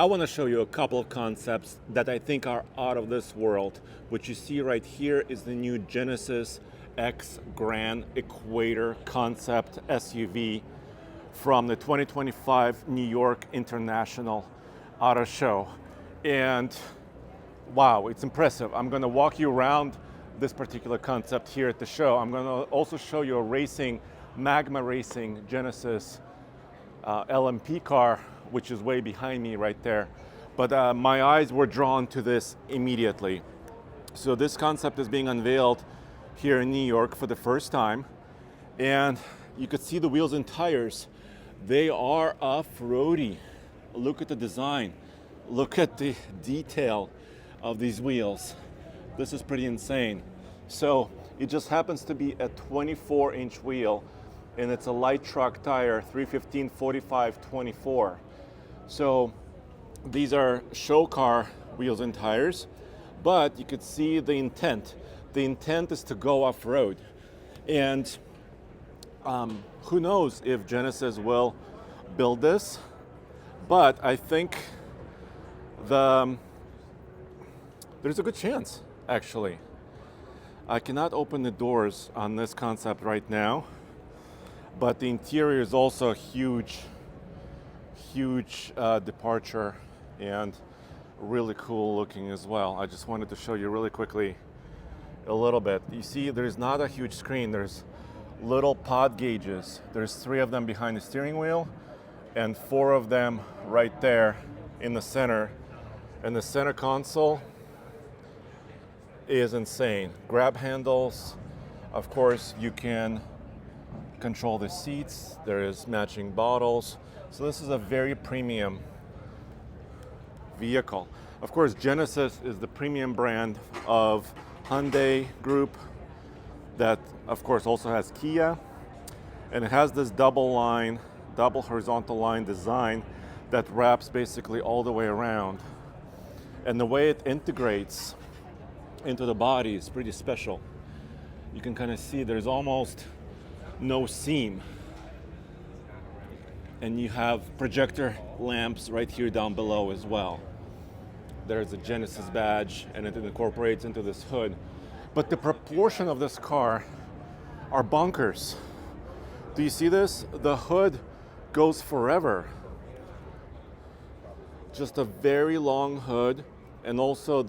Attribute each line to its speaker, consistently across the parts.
Speaker 1: I want to show you a couple of concepts that I think are out of this world. What you see right here is the new Genesis X Gran Equator concept SUV from the 2025 New York International Auto Show. And wow, it's impressive. I'm going to walk you around this particular concept here at the show. I'm going to also show you a Magma Racing Genesis LMP car, which is way behind me right there. But my eyes were drawn to this immediately. So this concept is being unveiled here in New York for the first time. And you could see the wheels and tires. They are off-roady. Look at the design. Look at the detail of these wheels. This is pretty insane. So it just happens to be a 24-inch wheel, and it's a light truck tire, 315/45/24. So these are show car wheels and tires, but you could see the intent. The intent is to go off-road. And who knows if Genesis will build this, but I think there's a good chance, actually. I cannot open the doors on this concept right now, but the interior is also a huge departure and really cool looking as well. I just wanted to show you really quickly a little bit. You see, there's not a huge screen. There's little pod gauges. There's 3 of them behind the steering wheel and 4 of them right there in the center. And the center console is insane. Grab handles. Of course, you can control the seats. There is matching bottles. So this is a very premium vehicle. Of course, Genesis is the premium brand of Hyundai Group that, of course, also has Kia. And it has this double horizontal line design that wraps basically all the way around. And the way it integrates into the body is pretty special. You can kind of see there's almost no seam. And you have projector lamps right here down below as well. There's a Genesis badge and it incorporates into this hood. But the proportion of this car are bonkers. Do you see this? The hood goes forever. Just a very long hood, and also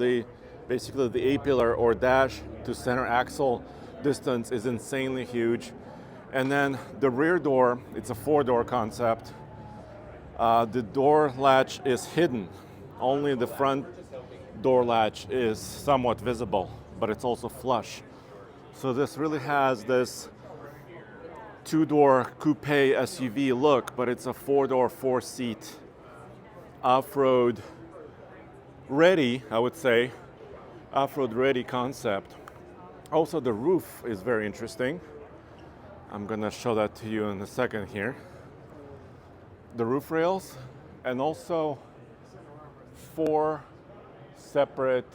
Speaker 1: basically the A-pillar or dash to center axle distance is insanely huge. And then the rear door, it's a 4-door concept. The door latch is hidden. Only the front door latch is somewhat visible, but it's also flush. So this really has this 2-door coupe SUV look, but it's a 4-door, 4-seat off-road ready, I would say, off-road ready concept. Also, the roof is very interesting. I'm gonna show that to you in a second here. The roof rails, and also 4 separate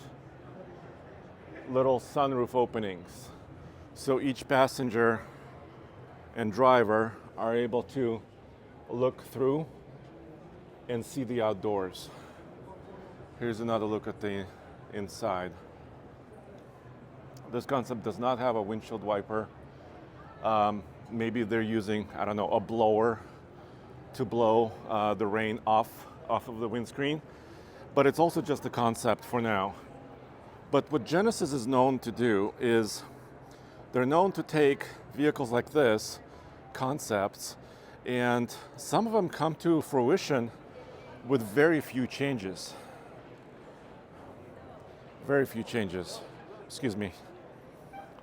Speaker 1: little sunroof openings. So each passenger and driver are able to look through and see the outdoors. Here's another look at the inside. This concept does not have a windshield wiper. Maybe they're using, I don't know, a blower to blow the rain off of the windscreen. But it's also just a concept for now. But what Genesis is known to do is they're known to take vehicles like this, concepts, and some of them come to fruition with very few changes. Very few changes. Excuse me.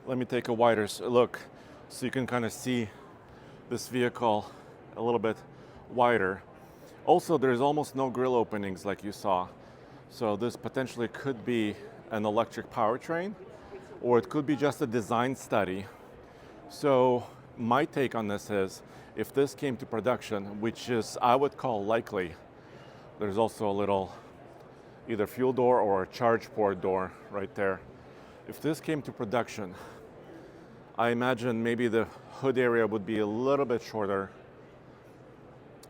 Speaker 1: Let me take a wider look so you can kind of see this vehicle a little bit wider. Also, there's almost no grille openings like you saw. So this potentially could be an electric powertrain, or it could be just a design study. So my take on this is, if this came to production, which is I would call likely, there's also a little either fuel door or a charge port door right there. If this came to production, I imagine maybe the hood area would be a little bit shorter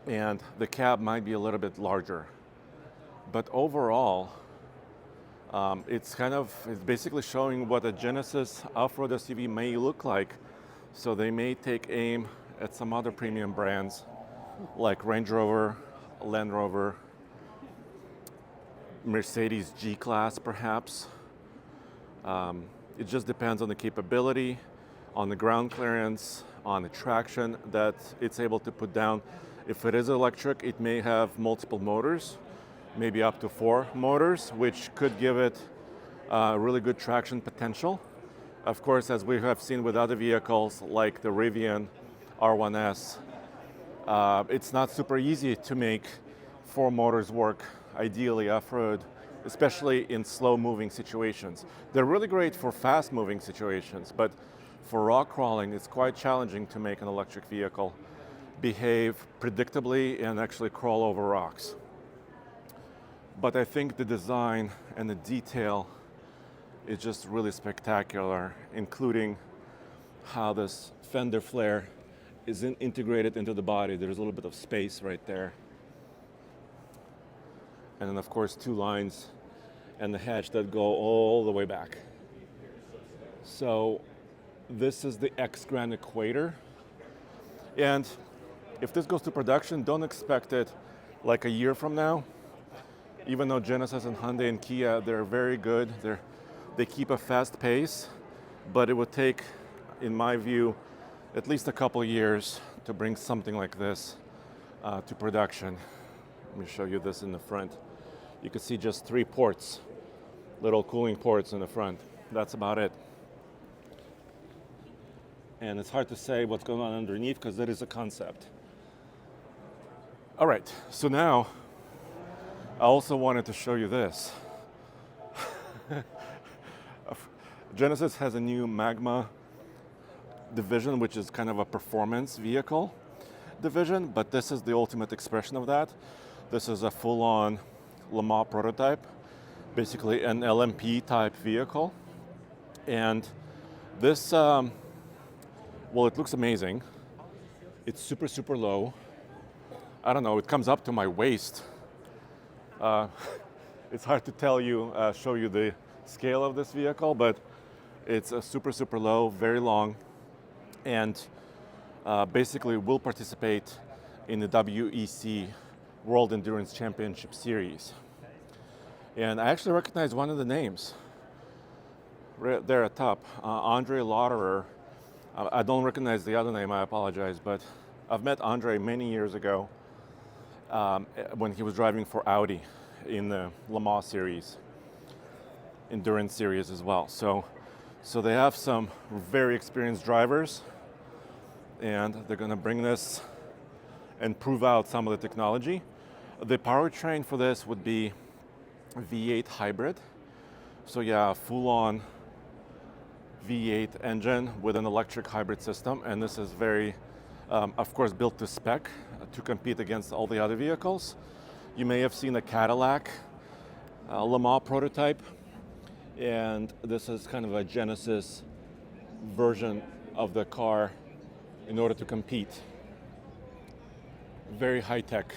Speaker 1: and the cab might be a little bit larger. But overall, it's basically showing what a Genesis off-road SUV may look like. So they may take aim at some other premium brands like Range Rover, Land Rover, Mercedes G-Class perhaps. It just depends on the capability, on the ground clearance, on the traction that it's able to put down. If it is electric, it may have multiple motors, maybe up to 4 motors, which could give it really good traction potential. Of course, as we have seen with other vehicles like the Rivian R1S, it's not super easy to make 4 motors work ideally off-road, especially in slow-moving situations. They're really great for fast-moving situations, but for rock crawling, it's quite challenging to make an electric vehicle behave predictably and actually crawl over rocks. But I think the design and the detail is just really spectacular, including how this fender flare is integrated into the body. There's a little bit of space right there. And then of course 2 lines and the hatch that go all the way back. So this is the X Gran Equator. And if this goes to production, don't expect it like a year from now. Even though Genesis and Hyundai and Kia, they're very good. They keep a fast pace, but it would take, in my view, at least a couple years to bring something like this to production. Let me show you this in the front. You can see just 3 ports, little cooling ports in the front. That's about it. And it's hard to say what's going on underneath because it is a concept. All right, so now I also wanted to show you this. Genesis has a new Magma division, which is kind of a performance vehicle division, but this is the ultimate expression of that. This is a full-on Le Mans prototype, basically an LMP type vehicle. And this, well, it looks amazing. It's super, super low. I don't know, it comes up to my waist. It's hard to show you the scale of this vehicle, but it's a super, super low, very long, and basically will participate in the WEC World Endurance Championship Series. And I actually recognize one of the names right there at top, Andre Lauderer. I don't recognize the other name, I apologize, but I've met Andre many years ago when he was driving for Audi in the Le Mans series, endurance series as well. So they have some very experienced drivers, and they're going to bring this and prove out some of the technology. The powertrain for this would be V8 hybrid. So yeah, full-on V8 engine with an electric hybrid system, and this is very, of course, built to spec to compete against all the other vehicles. You may have seen a Cadillac Le Mans prototype, and this is kind of a Genesis version of the car in order to compete. Very high tech.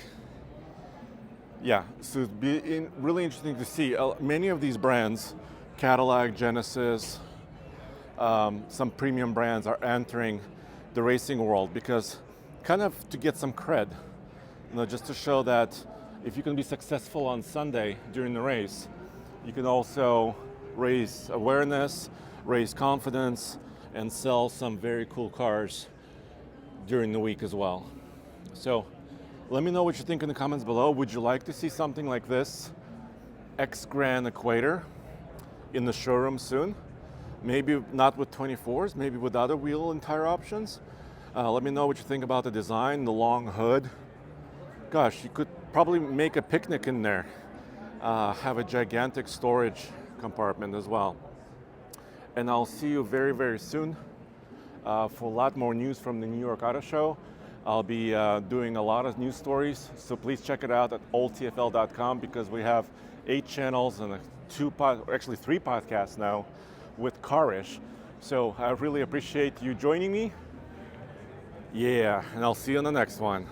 Speaker 1: Yeah, so it'd be really interesting to see. Many of these brands, Cadillac, Genesis, some premium brands are entering the racing world because kind of to get some cred, just to show that if you can be successful on Sunday during the race, you can also raise awareness, raise confidence, and sell some very cool cars during the week as well. So let me know what you think in the comments below. Would you like to see something like this X Gran Equator in the showroom soon? Maybe not with 24s, maybe with other wheel and tire options. Let me know what you think about the design, the long hood. Gosh, you could probably make a picnic in there. Have a gigantic storage compartment as well. And I'll see you very, very soon for a lot more news from the New York Auto Show. I'll be doing a lot of news stories, so please check it out at oldtfl.com because we have 8 channels and 3 podcasts now with Carish. So I really appreciate you joining me. Yeah, and I'll see you on the next one.